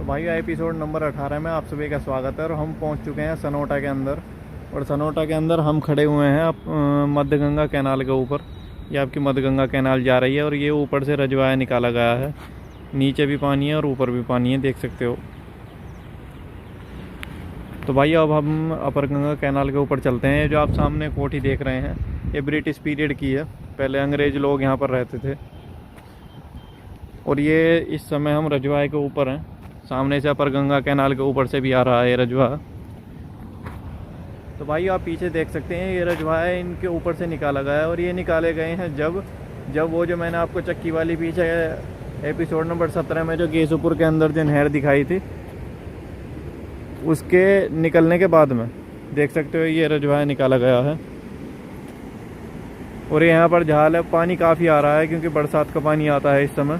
तो भाई episode number 18 में आप सभी का स्वागत है। और हम पहुंच चुके हैं सनोटा के अंदर। और सनोटा के अंदर हम खड़े हुए हैं मध्यगंगा कैनाल के ऊपर। ये आपकी मध्यगंगा कैनाल जा रही है और ये ऊपर से रजवाया निकाला गया है। नीचे भी पानी है और ऊपर भी पानी है, देख सकते हो। तो भाई अब हम अपर गंगा कैनाल के ऊपर चलते हैं। जो आप सामने कोठी देख रहे हैं ये ब्रिटिश पीरियड की है। पहले अंग्रेज़ लोग यहाँ पर रहते थे। और ये इस समय हम रजवाए के ऊपर हैं। सामने से अपर गंगा कैनाल के ऊपर से भी आ रहा है रजवा। तो भाई आप पीछे देख सकते हैं ये रजवा है, इनके ऊपर से निकाला गया है। और ये निकाले गए हैं जब वो जो मैंने आपको चक्की वाली पीछे एपिसोड नंबर 17 में जो केसुपुर के अंदर जो नहर दिखाई थी उसके निकलने के बाद में देख सकते हो ये रजवा निकाला गया है। और यहाँ पर झाल है, पानी काफ़ी आ रहा है क्योंकि बरसात का पानी आता है इस समय।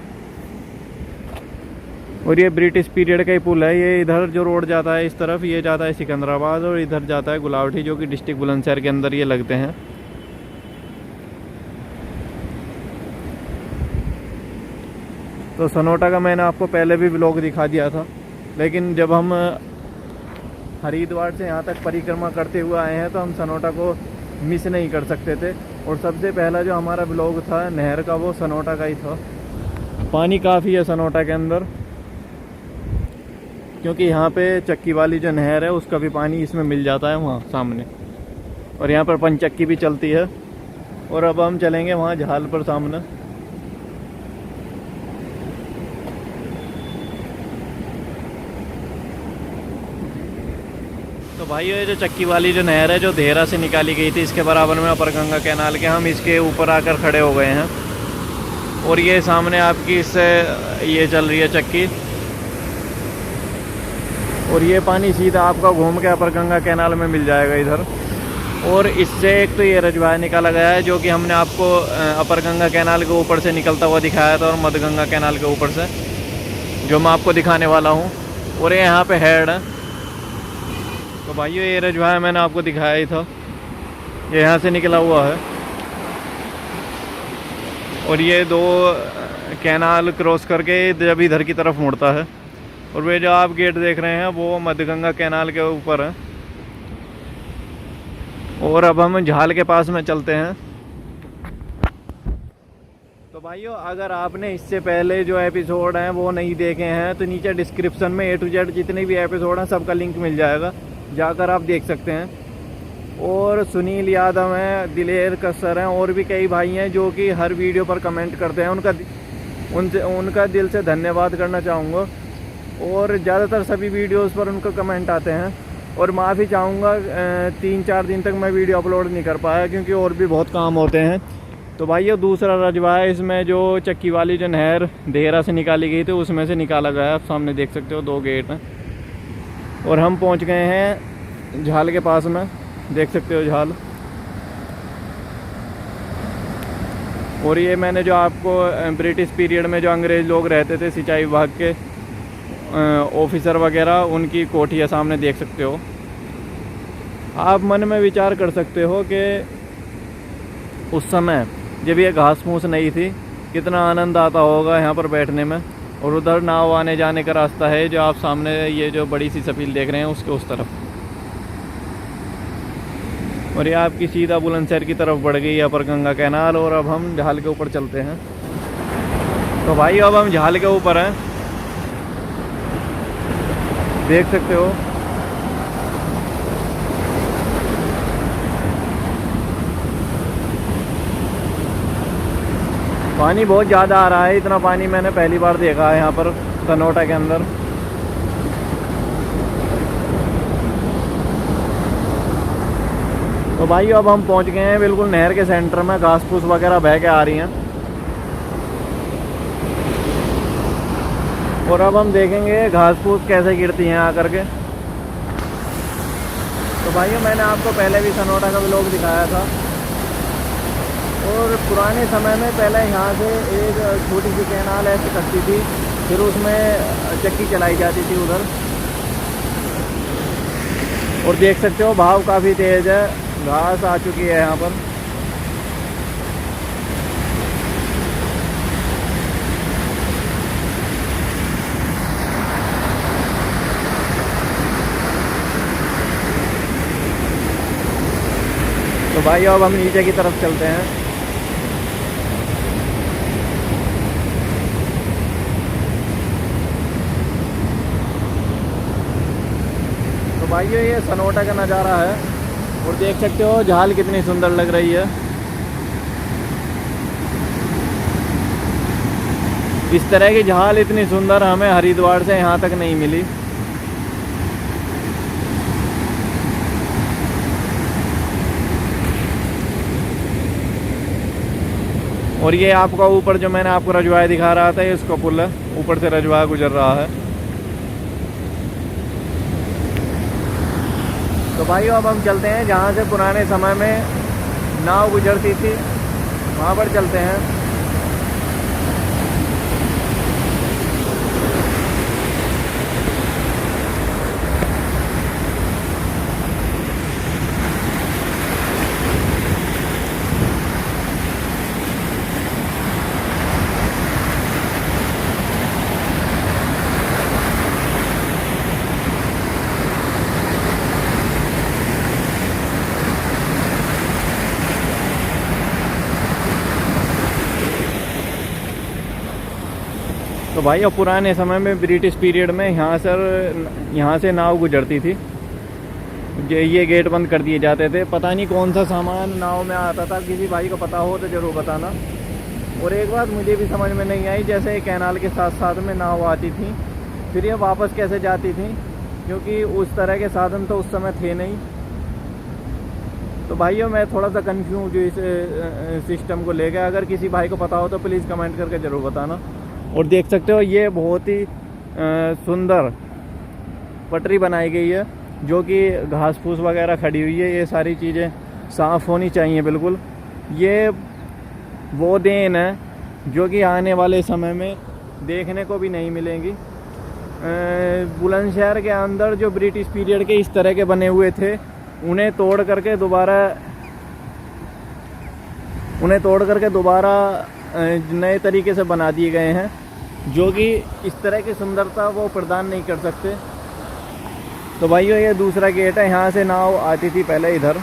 और ये ब्रिटिश पीरियड का ही पुल है। ये इधर जो रोड जाता है इस तरफ, ये जाता है सिकंदराबाद और इधर जाता है गुलावटी, जो कि डिस्ट्रिक्ट बुलंदशहर के अंदर ये लगते हैं। तो सनोटा का मैंने आपको पहले भी व्लॉग दिखा दिया था, लेकिन जब हम हरिद्वार से यहाँ तक परिक्रमा करते हुए आए हैं तो हम सनोटा को मिस नहीं कर सकते थे। और सबसे पहला जो हमारा व्लॉग था नहर का वो सनोटा का ही था। पानी काफ़ी है सनोटा के अंदर क्योंकि यहाँ पे चक्की वाली जो नहर है उसका भी पानी इसमें मिल जाता है वहाँ सामने। और यहाँ पर पंचक्की भी चलती है। और अब हम चलेंगे वहाँ झाल पर सामने। तो भाई ये जो चक्की वाली जो नहर है जो देहरा से निकाली गई थी, इसके बराबर में अपर गंगा कैनाल के हम इसके ऊपर आकर खड़े हो गए हैं। और ये सामने आपकी इससे ये चल रही है चक्की। और ये पानी सीधा आपका घूम के अपर गंगा कैनाल में मिल जाएगा इधर। और इससे एक तो ये रजवाया निकाला गया है जो कि हमने आपको अपर गंगा कैनाल के ऊपर से निकलता हुआ दिखाया था, और मध्य गंगा कैनाल के ऊपर से जो मैं आपको दिखाने वाला हूँ। और ये यहाँ पे हेड है। तो भाइयों ये रजवाया मैंने आपको दिखाया ही था, ये यहाँ से निकला हुआ है। और ये दो कैनाल क्रॉस करके जब इधर की तरफ मुड़ता है। और वे जो आप गेट देख रहे हैं वो मध्यगंगा कैनाल के ऊपर है। और अब हम झाल के पास में चलते हैं। तो भाइयों अगर आपने इससे पहले जो एपिसोड हैं वो नहीं देखे हैं तो नीचे डिस्क्रिप्शन में A to Z जितने भी एपिसोड हैं सबका लिंक मिल जाएगा, जाकर आप देख सकते हैं। और सुनील यादव हैं, दिलेर कसर हैं, और भी कई भाई हैं जो कि हर वीडियो पर कमेंट करते हैं। उनका दिल से धन्यवाद करना चाहूँगा। और ज़्यादातर सभी वीडियोस पर उनका कमेंट आते हैं। और माफ़ी चाहूँगा 3-4 दिन तक मैं वीडियो अपलोड नहीं कर पाया क्योंकि और भी बहुत काम होते हैं। तो भाई ये दूसरा रजवा है, इसमें जो चक्की वाली जो नहर देहरा से निकाली गई थी उसमें से निकाला गया है। आप सामने देख सकते हो 2 गेट हैं। और हम पहुँच गए हैं झाल के पास में, देख सकते हो झाल। और ये मैंने जो आपको ब्रिटिश पीरियड में जो अंग्रेज़ लोग रहते थे, सिंचाई विभाग के ऑफिसर वगैरह, उनकी कोठियाँ सामने देख सकते हो। आप मन में विचार कर सकते हो कि उस समय जब ये घास फूस नहीं थी कितना आनंद आता होगा यहाँ पर बैठने में। और उधर नाव आने जाने का रास्ता है जो आप सामने ये जो बड़ी सी सफील देख रहे हैं उसके उस तरफ। और ये आपकी सीधा बुलंदशहर की तरफ बढ़ गई अपर गंगा कैनाल। और अब हम झाल के ऊपर चलते हैं। तो भाई अब हम झाल के ऊपर हैं, देख सकते हो। पानी बहुत ज़्यादा आ रहा है, इतना पानी मैंने पहली बार देखा है यहाँ पर सनोटा के अंदर। तो भाई अब हम पहुँच गए हैं बिल्कुल नहर के सेंटर में। घास फूस वगैरह बह के आ रही हैं। और अब हम देखेंगे घास फूस कैसे गिरती हैं आकर के। तो भाइयों मैंने आपको पहले भी सनोटा का व्लॉग दिखाया था। और पुराने समय में पहले यहाँ से एक छोटी सी कैनाल ऐसे कटती थी, फिर उसमें चक्की चलाई जाती थी उधर। और देख सकते हो बहाव काफ़ी तेज़ है, घास आ चुकी है यहाँ पर। भाई अब हम नीचे की तरफ चलते हैं। तो भाइयों ये सनोटा का नज़ारा है और देख सकते हो झाल कितनी सुंदर लग रही है। इस तरह की झाल इतनी सुंदर हमें हरिद्वार से यहाँ तक नहीं मिली। और ये आपका ऊपर जो मैंने आपको रजवाया दिखा रहा था, ये इसका पुल है, ऊपर से रजवाया गुजर रहा है। तो भाइयों अब हम चलते हैं जहाँ से पुराने समय में नाव गुजरती थी, वहाँ पर चलते हैं। तो भाई अब पुराने समय में ब्रिटिश पीरियड में यहाँ से नाव गुजरती थी। ये गेट बंद कर दिए जाते थे। पता नहीं कौन सा सामान नाव में आता था, किसी भाई को पता हो तो ज़रूर बताना। और एक बात मुझे भी समझ में नहीं आई, जैसे कैनाल के साथ साथ में नाव आती थी, फिर ये वापस कैसे जाती थी, क्योंकि उस तरह के साधन तो उस समय थे नहीं। तो भाइयों मैं थोड़ा सा कन्फ्यूज हूँ इस सिस्टम को लेकर। अगर किसी भाई को पता हो तो प्लीज़ कमेंट करके ज़रूर बताना। और देख सकते हो ये बहुत ही सुंदर पटरी बनाई गई है, जो कि घास फूस वगैरह खड़ी हुई है। ये सारी चीज़ें साफ़ होनी चाहिए बिल्कुल। ये वो देन है जो कि आने वाले समय में देखने को भी नहीं मिलेंगी। बुलंदशहर के अंदर जो ब्रिटिश पीरियड के इस तरह के बने हुए थे, उन्हें तोड़ करके दोबारा नए तरीके से बना दिए गए हैं, जो कि इस तरह की सुंदरता वो प्रदान नहीं कर सकते। तो भाइयों ये दूसरा गेट है, यहाँ से नाव आती थी पहले इधर,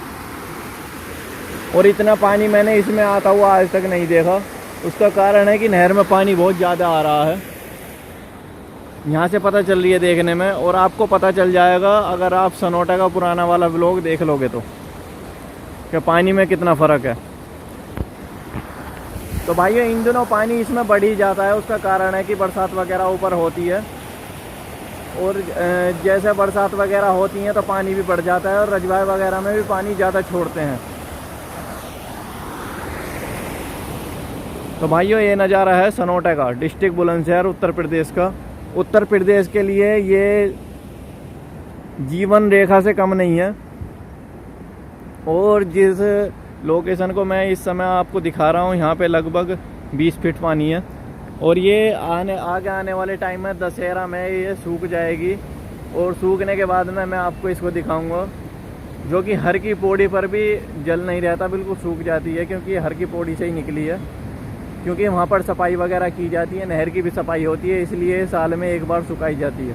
और इतना पानी मैंने इसमें आता हुआ आज तक नहीं देखा। उसका कारण है कि नहर में पानी बहुत ज़्यादा आ रहा है, यहाँ से पता चल रही है देखने में। और आपको पता चल जाएगा अगर आप सनोटा का पुराना वाला व्लॉग देख लोगे तो, कि पानी में कितना फ़र्क है। तो भाइयों इन दिनों पानी इसमें बढ़ ही जाता है। उसका कारण है कि बरसात वगैरह ऊपर होती है, और जैसे बरसात वगैरह होती हैं तो पानी भी बढ़ जाता है, और रजवाए वगैरह में भी पानी ज़्यादा छोड़ते हैं। तो भाइयों ये नज़ारा है सनोटा का, डिस्ट्रिक्ट बुलंदशहर, उत्तर प्रदेश का। उत्तर प्रदेश के लिए ये जीवन रेखा से कम नहीं है। और जिस लोकेशन को मैं इस समय आपको दिखा रहा हूँ, यहाँ पे लगभग 20 फीट पानी है। और ये आगे आने वाले टाइम में दशहरा में ये सूख जाएगी, और सूखने के बाद में मैं आपको इसको दिखाऊंगा, जो कि हर की पौड़ी पर भी जल नहीं रहता, बिल्कुल सूख जाती है, क्योंकि हर की पौड़ी से ही निकली है। क्योंकि वहाँ पर सफाई वगैरह की जाती है, नहर की भी सफाई होती है, इसलिए साल में एक बार सुखाई जाती है।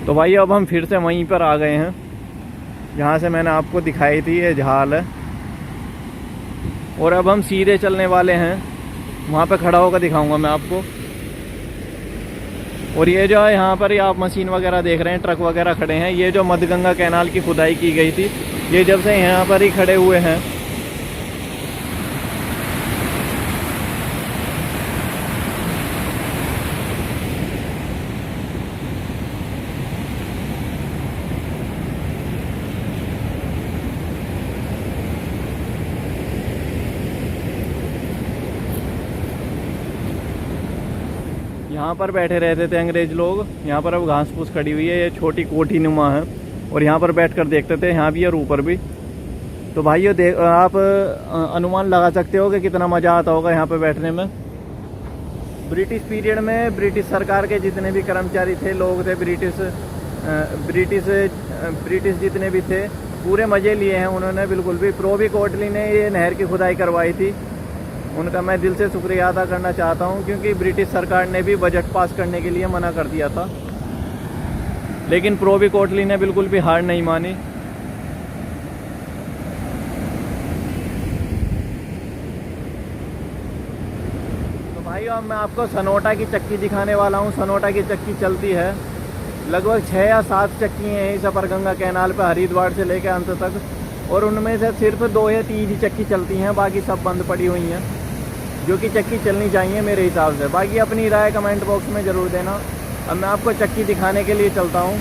तो भाई अब हम फिर से वहीं पर आ गए हैं जहाँ से मैंने आपको दिखाई थी ये झाल है, और अब हम सीधे चलने वाले हैं। वहाँ पे खड़ा होकर दिखाऊंगा मैं आपको। और ये जो है यहाँ पर आप मशीन वगैरह देख रहे हैं, ट्रक वगैरह खड़े हैं। ये जो मध्यगंगा कैनाल की खुदाई की गई थी, ये जब से यहाँ पर ही खड़े हुए हैं। यहाँ पर बैठे रहते थे अंग्रेज लोग। यहाँ पर अब घास फूस खड़ी हुई है, ये छोटी कोठी नुमा है, और यहाँ पर बैठकर देखते थे, यहाँ भी और ऊपर भी। तो भाइयों आप अनुमान लगा सकते हो कि कितना मज़ा आता होगा यहाँ पर बैठने में। ब्रिटिश पीरियड में ब्रिटिश सरकार के जितने भी कर्मचारी थे, लोग थे, ब्रिटिश जितने भी थे, पूरे मज़े लिए हैं उन्होंने बिल्कुल भी। प्रोवी कोटली ने ये नहर की खुदाई करवाई थी, उनका मैं दिल से शुक्रिया अदा करना चाहता हूं, क्योंकि ब्रिटिश सरकार ने भी बजट पास करने के लिए मना कर दिया था। लेकिन प्रोबी कोटली ने बिल्कुल भी हार नहीं मानी। तो भाई अब मैं आपको सनोटा की चक्की दिखाने वाला हूँ। सनोटा की चक्की चलती है, लगभग 6 या 7 चक्की हैं यहीं सफरगंगा कैनाल पर हरिद्वार से लेकर अंत तक, और उनमें से सिर्फ 2 या 3 ही चक्की चलती हैं, बाकी सब बंद पड़ी हुई हैं, जो कि चक्की चलनी चाहिए मेरे हिसाब से। बाकी अपनी राय कमेंट बॉक्स में ज़रूर देना। अब मैं आपको चक्की दिखाने के लिए चलता हूँ।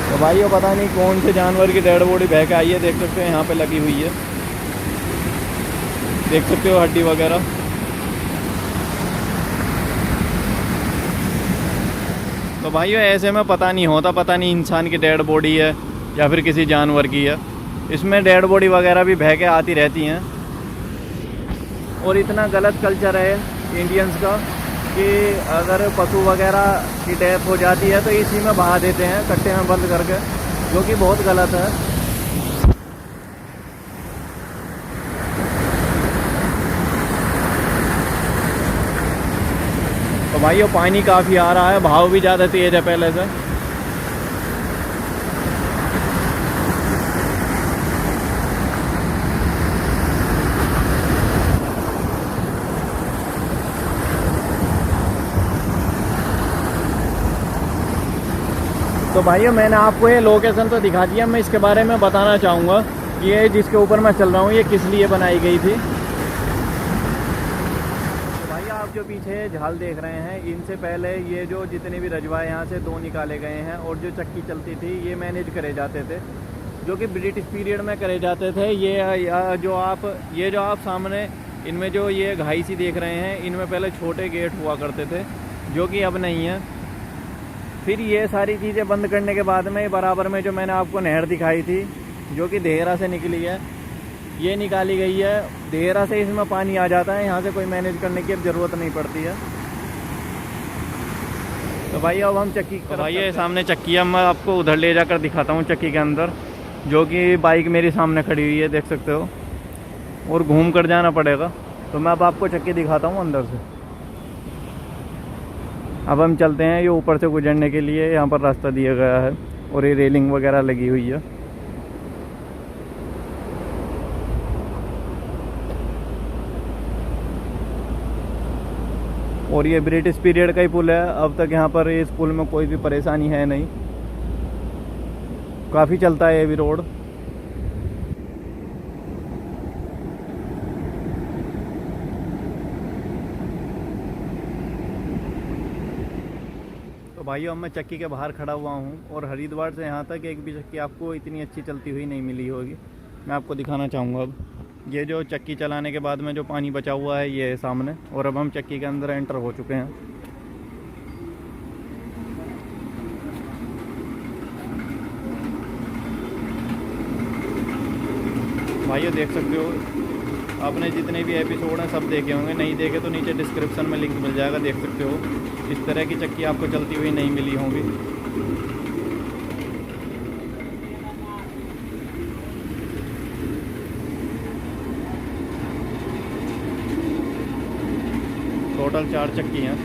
तो भाई वो पता नहीं कौन से जानवर की डेड बॉडी बह के आई है, देख सकते हो यहाँ पे लगी हुई है, देख सकते हो हड्डी वगैरह। तो भाइयों ऐसे में पता नहीं होता, पता नहीं इंसान की डेड बॉडी है या फिर किसी जानवर की है। इसमें डेड बॉडी वगैरह भी बह के आती रहती हैं। और इतना गलत कल्चर है इंडियंस का कि अगर पशु वगैरह की डेथ हो जाती है तो इसी में बहा देते हैं, कट्टे में बंद करके, जो कि बहुत गलत है। तो भाइयों पानी काफ़ी आ रहा है, भाव भी ज़्यादा तेज़ है पहले से। तो भाइयों मैंने आपको ये लोकेशन तो दिखा दिया, मैं इसके बारे में बताना चाहूँगा कि ये जिसके ऊपर मैं चल रहा हूँ ये किस लिए बनाई गई थी। तो भाई आप जो पीछे झाल देख रहे हैं, इनसे पहले ये जो जितने भी रजवाए यहाँ से 2 निकाले गए हैं, और जो चक्की चलती थी ये मैनेज करे जाते थे, जो कि ब्रिटिश पीरियड में करे जाते थे। ये जो आप सामने इनमें जो ये घाई सी देख रहे हैं, इनमें पहले छोटे गेट हुआ करते थे, जो कि अब नहीं है। फिर ये सारी चीज़ें बंद करने के बाद में बराबर में जो मैंने आपको नहर दिखाई थी, जो कि देहरा से निकली है, ये निकाली गई है। देहरा से इसमें पानी आ जाता है, यहाँ से कोई मैनेज करने की अब ज़रूरत नहीं पड़ती है। तो भाई अब हम चक्की कर, भाई ये सामने चक्की है, मैं आपको उधर ले जाकर दिखाता हूँ चक्की के अंदर, जो कि बाइक मेरी सामने खड़ी हुई है, देख सकते हो, और घूम कर जाना पड़ेगा। तो मैं अब आपको चक्की दिखाता हूँ अंदर से। अब हम चलते हैं, ये ऊपर से गुजरने के लिए यहाँ पर रास्ता दिया गया है, और ये रेलिंग वगैरह लगी हुई है। और ये ब्रिटिश पीरियड का ही पुल है, अब तक यहाँ पर इस पुल में कोई भी परेशानी है नहीं, काफ़ी चलता है ये भी रोड। तो भाइयों अब मैं चक्की के बाहर खड़ा हुआ हूँ, और हरिद्वार से यहाँ तक एक भी चक्की आपको इतनी अच्छी चलती हुई नहीं मिली होगी। मैं आपको दिखाना चाहूँगा। अब ये जो चक्की चलाने के बाद में जो पानी बचा हुआ है ये है सामने, और अब हम चक्की के अंदर एंटर हो चुके हैं। भाइयों देख सकते हो, आपने जितने भी एपिसोड हैं सब देखे होंगे, नहीं देखे तो नीचे डिस्क्रिप्शन में लिंक मिल जाएगा, देख सकते हो। इस तरह की चक्की आपको चलती हुई नहीं मिली होंगी। टोटल 4 चक्की हैं।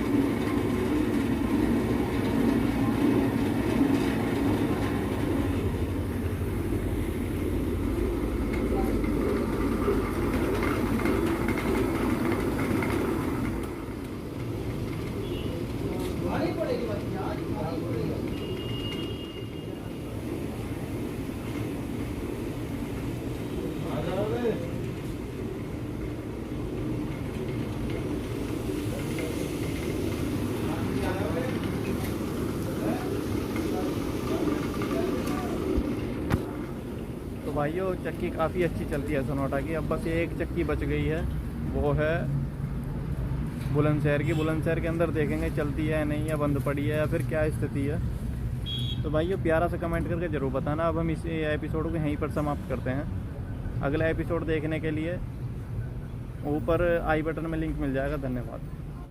तो भाइयों चक्की काफ़ी अच्छी चलती है सनोटा की। अब बस एक चक्की बच गई है, वो है बुलंदशहर की। बुलंदशहर के अंदर देखेंगे चलती है नहीं, या बंद पड़ी है, या फिर क्या स्थिति है। तो भाइयों प्यारा सा कमेंट करके ज़रूर बताना। अब हम इस एपिसोड को यहीं पर समाप्त करते हैं। अगला एपिसोड देखने के लिए ऊपर आई बटन में लिंक मिल जाएगा। धन्यवाद।